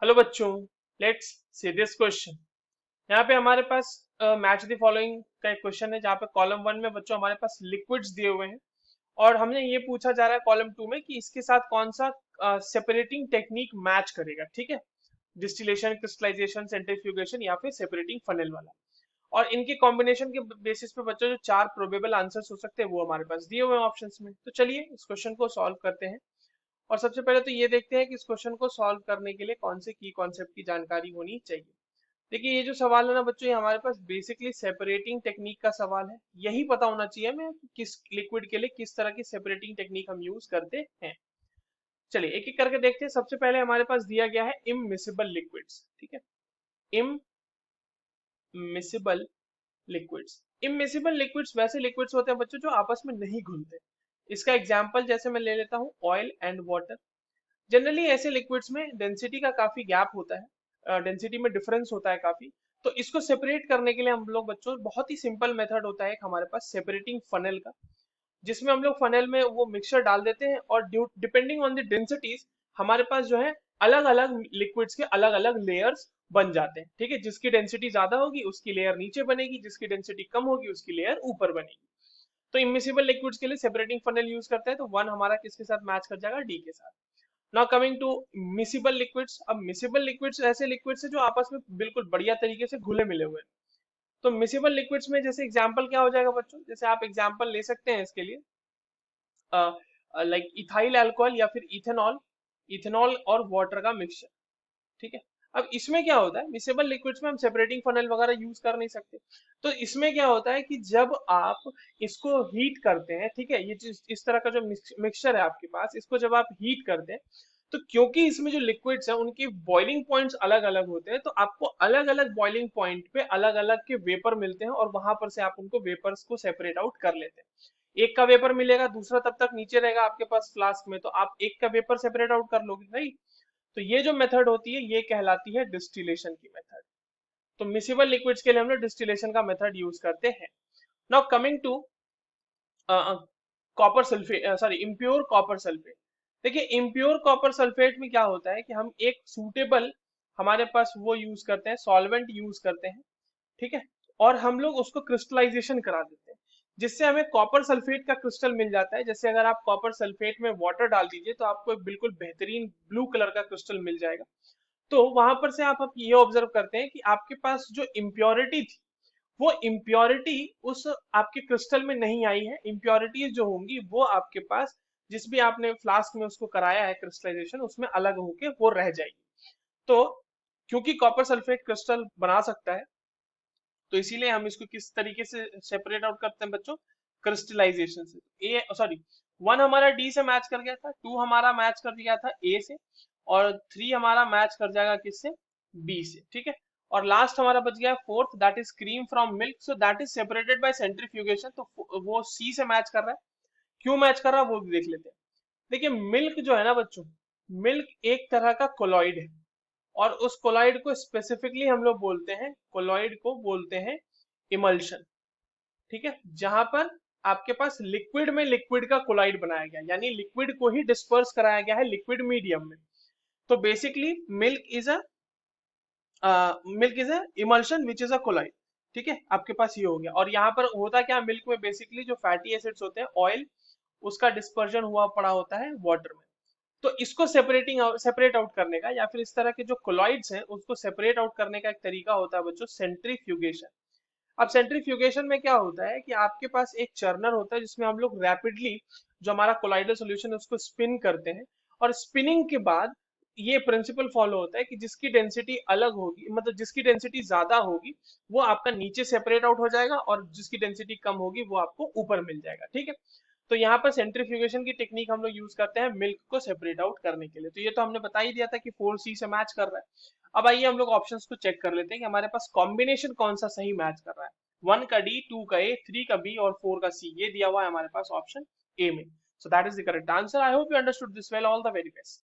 Hello बच्चों, let's see this question. यहाँ पे हमारे पास मैच द फॉलोइंग का एक क्वेश्चन है, जहाँ पे कॉलम वन में बच्चों हमारे पास लिक्विड्स दिए हुए हैं और हमने ये पूछा जा रहा है कॉलम टू में कि इसके साथ कौन सा सेपरेटिंग टेक्निक मैच करेगा। ठीक है, डिस्टिलेशन, क्रिस्टलाइजेशन, सेंट्रीफ्यूगेशन या फिर सेपरेटिंग फनेल वाला। और इनके कॉम्बिनेशन के बेसिस पे बच्चों जो चार प्रोबेबल आंसर्स हो सकते हैं वो हमारे पास दिए हुए हैं ऑप्शंस में। तो चलिए इस क्वेश्चन को सॉल्व करते हैं। और सबसे पहले तो ये देखते हैं कि इस क्वेश्चन को सॉल्व करने के लिए कौन से की कॉन्सेप्ट की जानकारी होनी चाहिए। देखिए ये जो सवाल है ना बच्चों, ये हमारे पास बेसिकली सेपरेटिंग टेक्निक का सवाल है। यही पता होना चाहिए हमें कि किस लिक्विड के लिए किस तरह की सेपरेटिंग टेक्निक हम यूज करते हैं। चलिए एक एक करके देखते हैं। सबसे पहले हमारे पास दिया गया है इममिसिबल लिक्विड्स। ठीक है, इममिसिबल लिक्विड्स। इममिसिबल लिक्विड्स वैसे लिक्विड्स होते हैं बच्चों जो आपस में नहीं घुलते। इसका एग्जाम्पल जैसे मैं ले लेता हूँ ऑयल एंड वाटर। जनरली ऐसे लिक्विड्स में डेंसिटी का काफी गैप होता है, डेंसिटी में डिफरेंस होता है काफी। तो इसको सेपरेट करने के लिए हम लोग बच्चों बहुत ही सिंपल मेथड होता है एक हमारे पास सेपरेटिंग फनेल का, जिसमें हम लोग फनेल में वो मिक्सचर डाल देते हैं और डिपेंडिंग ऑन द डेंसिटीज हमारे पास जो है अलग अलग लिक्विड्स के अलग अलग लेयर्स बन जाते हैं। ठीक है, जिसकी डेंसिटी ज्यादा होगी उसकी लेयर नीचे बनेगी, जिसकी डेंसिटी कम होगी उसकी लेयर ऊपर बनेगी। तो इमिसिबल लिक्विड्स के लिए सेपरेटिंग फनेल यूज करते हैं, तो वन हमारा किसके साथ मैच कर जाएगा, डी के साथ। Now coming two miscible liquids. अब मिसिबल लिक्विड्स ऐसे लिक्विड्स है जो आपस में बिल्कुल बढ़िया तरीके से घुले मिले हुए हैं। तो मिसिबल लिक्विड्स में जैसे एग्जांपल क्या हो जाएगा बच्चों, जैसे आप एग्जांपल ले सकते हैं इसके लिए लाइक इथाइल अल्कोहल या फिर इथेनॉल, इथेनॉल और वाटर का मिक्सचर। ठीक है, अब इसमें क्या होता है, मिसेबल लिक्विड्स में हम सेपरेटिंग फनल वगैरह यूज कर नहीं सकते। तो इसमें क्या होता है कि जब आप इसको हीट करते हैं, ठीक है, ये इस तरह का जो मिक्सचर है आपके पास, इसको जब आप हीट करते हैं तो क्योंकि इसमें जो लिक्विड्स है उनकी बॉइलिंग पॉइंट्स अलग अलग होते हैं, तो आपको अलग अलग बॉइलिंग पॉइंट पे अलग अलग के वेपर मिलते हैं और वहां पर से आप उनको वेपर्स को सेपरेट आउट कर लेते हैं। एक का वेपर मिलेगा, दूसरा तब तक नीचे रहेगा आपके पास फ्लास्क में, तो आप एक का वेपर सेपरेट आउट कर लोगे, राइट। तो ये जो मेथड होती है ये कहलाती है डिस्टिलेशन की मेथड। तो मिसिबल लिक्विड्स के लिए हम लोग डिस्टिलेशन का मेथड यूज करते हैं। Now coming to copper sulphate, sorry impure copper sulphate. देखिए इम्प्योर कॉपर सल्फेट में क्या होता है कि हम एक सूटेबल हमारे पास वो यूज करते हैं, सॉल्वेंट यूज करते हैं। ठीक है, और हम लोग उसको क्रिस्टलाइजेशन करा देते हैं, जिससे हमें कॉपर सल्फेट का क्रिस्टल मिल जाता है। जैसे अगर आप कॉपर सल्फेट में वाटर डाल दीजिए तो आपको एक बिल्कुल बेहतरीन ब्लू कलर का क्रिस्टल मिल जाएगा। तो वहां पर से आप ये ऑब्जर्व करते हैं कि आपके पास जो इम्प्योरिटी थी वो इम्प्योरिटी उस आपके क्रिस्टल में नहीं आई है। इम्प्योरिटीज जो होंगी वो आपके पास जिस भी आपने फ्लास्क में उसको कराया है क्रिस्टलाइजेशन, उसमें अलग होके वो रह जाएगी। तो क्योंकि कॉपर सल्फेट क्रिस्टल बना सकता है, तो इसीलिए हम इसको किस तरीके से सेपरेट आउट करते हैं बच्चों, क्रिस्टलाइजेशन से। ए सॉरी, वन हमारा डी से मैच कर गया था, टू हमारा मैच कर गया था ए से, और थ्री हमारा मैच कर जाएगा किससे, बी से। ठीक है, और लास्ट हमारा बच गया fourth, that is cream from milk, so that is separated by centrifugation, तो वो सी से मैच कर रहा है। क्यों मैच कर रहा है वो भी देख लेते हैं। देखिए मिल्क जो है ना बच्चों, मिल्क एक तरह का कोलॉइड है, और उस कोलॉइड को स्पेसिफिकली हम लोग बोलते हैं, कोलॉइड को बोलते हैं इमल्शन। ठीक है, जहां पर आपके पास लिक्विड में लिक्विड का कोलॉइड बनाया गया, यानी लिक्विड को ही डिस्पर्स कराया गया है लिक्विड मीडियम में। तो basically milk is a emulsion which is a colloid. ठीक है, आपके पास ये हो गया। और यहाँ पर होता क्या, मिल्क में बेसिकली जो फैटी एसिड्स होते हैं, ऑयल, उसका डिस्पर्जन हुआ पड़ा होता है वाटर में। तो इसको सेपरेट आउट करने का या फिर इस तरह के जो कोलॉइड्स हैं उसको सेपरेट आउट करने का एक तरीका होता है बच्चों, सेंट्रीफ्यूगेशन। अब सेंट्रीफ्यूगेशन में क्या होता है कि आपके पास एक चर्नर होता है जिसमें हम लोग रैपिडली जो हमारा कोलाइडल सॉल्यूशन है उसको स्पिन करते हैं, और स्पिनिंग के बाद ये प्रिंसिपल फॉलो होता है कि जिसकी डेंसिटी अलग होगी, मतलब जिसकी डेंसिटी ज्यादा होगी वो आपका नीचे सेपरेट आउट हो जाएगा, और जिसकी डेंसिटी कम होगी वो आपको ऊपर मिल जाएगा। ठीक है, तो यहाँ पर सेंट्रीफ्यूगेशन की टेक्निक हम लोग यूज करते हैं मिल्क को सेपरेट आउट करने के लिए। तो ये तो हमने बता ही दिया था कि 4C से मैच कर रहा है। अब आइए हम लोग ऑप्शंस को चेक कर लेते हैं कि हमारे पास कॉम्बिनेशन कौन सा सही मैच कर रहा है। वन का डी, टू का ए, थ्री का बी और फोर का सी, ये दिया हुआ है हमारे पास ऑप्शन ए में। So that is the correct answer. I hope you understood this well. All the very best.